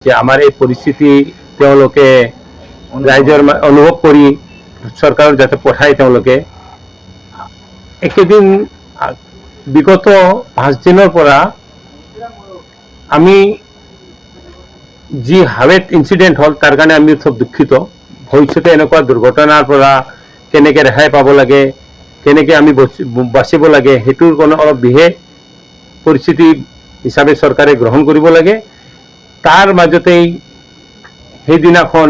যে আমাৰ এই পৰিস্থিতি তেওঁলোকে ৰাইজৰ অনুভৱ কৰি চৰকাৰৰ যাতে পঠায় তেওঁলোকে একেদিন বিগত 5 দিনৰ পৰা আমি যি হাৱেত ইনসিডেন্ট হল তাৰ কাৰণে আমি খুব দুঃখিত ভৱিষ্যতে এনেকুৱা দুৰ্ঘটনাৰ পৰা কেনেকৈ ৰেহাই পাব লাগে কেনেকৈ আমি বাচিব লাগে হেতুৰ কোনো অলপ বিশেষ পৰিস্থিতি হিচাপে চৰকাৰে গ্ৰহণ কৰিব লাগে তাৰ মাজতেই সেইদিনাখন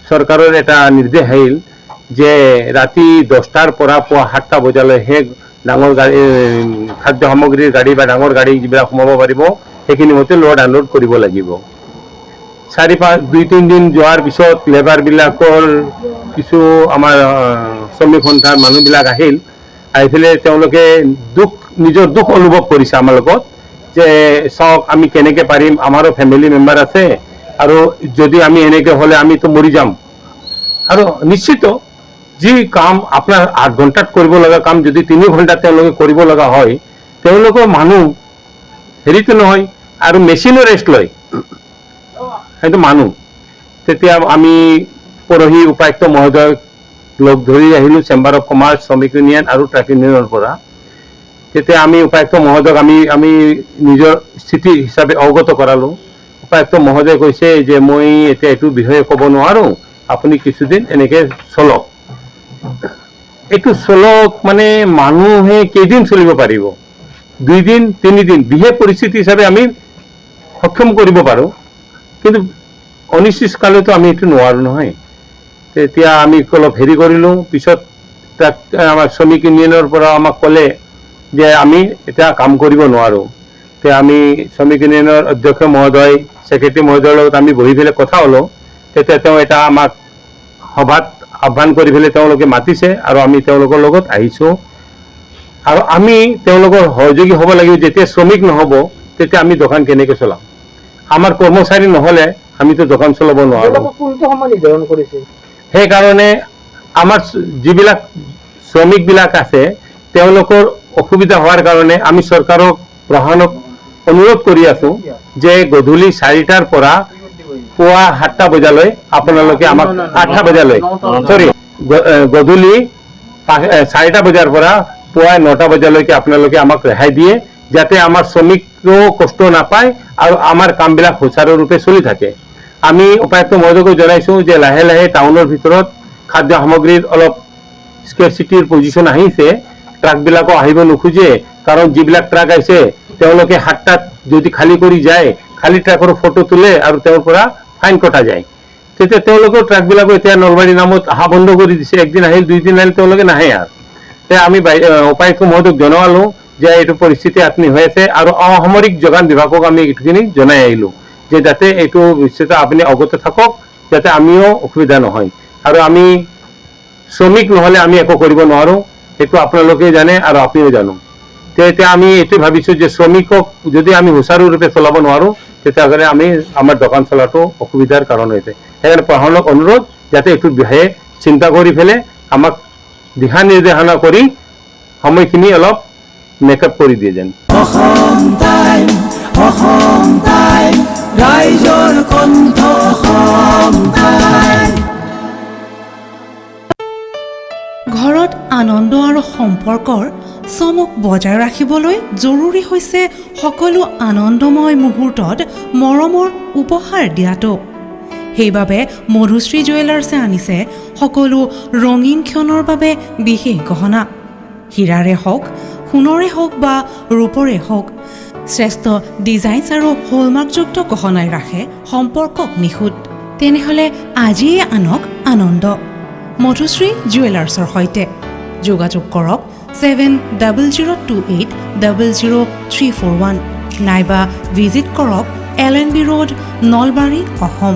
চৰকাৰৰ এটা নিৰ্দেশ আহিল যে ৰাতি 10টাৰ পৰা পুৱা 7টা বজালৈ হে ডাঙৰ গাড়ী খাদ্য সামগ্ৰীৰ গাড়ী বা ডাঙৰ গাড়ী যিবিলাক সোমাব পাৰিব সেইখিনি মতে লোড আনলোড কৰিব লাগিব 2-3 দিন যোৱাৰ পিছত লেবাৰ বিলাকৰ কিছু আমাৰ শ্ৰমিক সন্থাৰ মানুহবিলাক আহিল আহি ফেলে তেওঁলোকে নিজৰ দুখ অনুভৱ কৰিছে আমাৰ লগত যে চাওক আমি কেনেকে পাৰিম আমাৰো ফ্যামিলি মেম্বাৰ আছে আৰু যদি আমি এনেকে হলে আমি তো মৰি যাম আৰু নিশ্চিত যি কাম আপোনাৰ 8 ঘণ্টাত কৰিব লগা কাম যদি 3 ঘণ্টাত তেওঁলোকে কৰিব লগা হয় তেওঁলোকৰ মানুহ হেৰিটো নহয় আৰু মেচিনৰ ৰেষ্ট লয় সেইটো মানুহ তেতিয়া আমি পৰহি উপায়ুক্ত মহোদয় লগ ধৰি আহিলো চেম্বাৰ অফ কমাৰ্চ শ্ৰমিক ইউনিয়ন আৰু ট্ৰাক ইউনিয়নৰ পৰা তেতিয়া আমি উপায়ুক্ত মহোদয়ক আমি নিজৰ স্থিতি হিচাপে অৱগত কৰালো উপায়ুক্ত মহোদয় কৈছে যে মই এতিয়া এইটো বিষয়ে ক'ব নোৱাৰো আপুনি কিছুদিন এনেকে চলক এইটো চলক মানে মানুহে কেইদিন চলিব পাৰিব 2 দিন 3 দিন বিশেষ পৰিস্থিতি হিচাপে আমি সক্ষম কৰিব পাৰো কিন্তু অনিশ্চিতকালেতো আমি এইটো নোৱাৰো নহয় তেতিয়া আমি অলপ হেৰি কৰিলো পিছত আমাৰ শ্ৰমিক ইউনিয়নৰ পৰা আমাক ক'লে যে আমি এটা কাম কৰিব নোৱাৰো তে আমি শ্ৰমিক ইউনিয়নৰ অধ্যক্ষ মহোদয় সেক্ৰেটাৰী মহোদয়ৰ লগত আমি বহি ফেলে কথা হলো তেতিয়া তেওঁ এটা আমাক সভাত আহ্বান কৰি ফেলে তেওঁলোকে মাতিছে আৰু আমি তেওঁলোকৰ লগত আহিছো আৰু আমি তেওঁলোকৰ সহযোগী হ'ব লাগিব যেতিয়া শ্ৰমিক নহব তেতিয়া আমি দোকান কেনেকৈ চলাম আমাৰ কৰ্মচাৰী নহলে আমিতো দোকান চলাব নোৱাৰো কোনটো সময় নিৰ্ধাৰণ কৰিছে সেই কাৰণে আমাৰ যিবিলাক শ্ৰমিক বিলাক আছে তেওঁলোকৰ অসুবিধা হোৱাৰ কাৰণে আমি চৰকাৰক প্ৰশাসনক অনুৰোধ কৰি আছো যে গধূলি 4টাৰ পৰা পুৱা 7টা বজালৈ আপোনালোকে আমাক 8টা বজালৈ সৰি গধূলি 4টা বজাৰ পৰা পুৱা 9টা বজালৈকে আপোনালোকে আমাক ৰেহাই দিয়ে যাতে আমাৰ শ্ৰমিকও কষ্ট নাপায় আৰু আমাৰ কামবিলাক সুচাৰুৰূপে চলি থাকে আমি উপায়ুক্ত মহোদয়ক জনাইছো যে লাহে লাহে টাউনৰ ভিতৰত খাদ্য সামগ্ৰীৰ অলপ স্কেৰচিটিৰ পজিশন আহিছে ট্ৰাক বিলাকো আহিব নোখোজে কাৰণ যিবিলাক ট্ৰাক আহিছে তেওঁলোকে 7টাত যদি খালি কৰি যায় খালি ট্ৰাকৰ ফটো তোলে আৰু তেওঁৰ পৰা ফাইন কটা যায় তেতিয়া তেওঁলোকৰ ট্ৰাক বিলাকো এতিয়া নলবাৰী নামত আহা বন্ধ কৰি দিছে একদিন আহিল 2 দিন আহিল তেওঁলোকে নাহে আৰু তে আমি উপায়ুক্ত মহোদয়ক জনালো যে এইটো পৰিস্থিতি আপনি হৈ আছে আৰু অসামৰিক যোগান বিভাগক আমি এইখিনি জনাই আহিলো যে যাতে এইটো ভৱিষ্যতে আপুনি অৱগত থাকক যাতে আমিও অসুবিধা নহয় আৰু আমি শ্ৰমিক নহলে আমি একো কৰিব নোৱাৰো এইটো আপোনালোকে জানে আৰু আপুনিও জানো তেতিয়া আমি এইটো ভাবিছো যে শ্ৰমিকক যদি আমি সুচাৰুৰূপে চলাব নোৱাৰো তেতিয়াহ'লে আমি আমাৰ দোকান চলাটো অসুবিধাৰ কাৰণ হৈছে সেইকাৰণে প্ৰশাসনক অনুৰোধ যাতে এইটো বিষয়ে চিন্তা কৰি ফেলে আমাক দিহা নিৰ্দেশনা কৰি সময়খিনি অলপ মেকআপ কৰি দিয়ে যেন ৰাইজৰ কণ্ঠ ঘৰত আনন্দ আৰু সম্পৰ্কৰ চমক বজাই ৰাখিবলৈ জৰুৰী হৈছে সকলো আনন্দময় মুহূৰ্তত মৰমৰ উপহাৰ দিয়াটো সেইবাবে মধুশ্ৰী জুৱেলাৰ্ছে আনিছে সকলো ৰঙীন ক্ষণৰ বাবে বিশেষ গহনা হীৰাৰে হওক সোণৰে হওক বা ৰূপৰে হওক শ্ৰেষ্ঠ ডিজাইনছ আৰু হলমাৰ্কযুক্ত গহনাই ৰাখে সম্পৰ্কক নিখুঁত তেনেহ'লে আজিয়ে আনক আনন্দ মধুশ্ৰী জুৱেলাৰ্ছৰ সৈতে যোগাযোগ কৰক 7002800341 নাইবা ভিজিট কৰক LNB ৰোড নলবাৰী অসম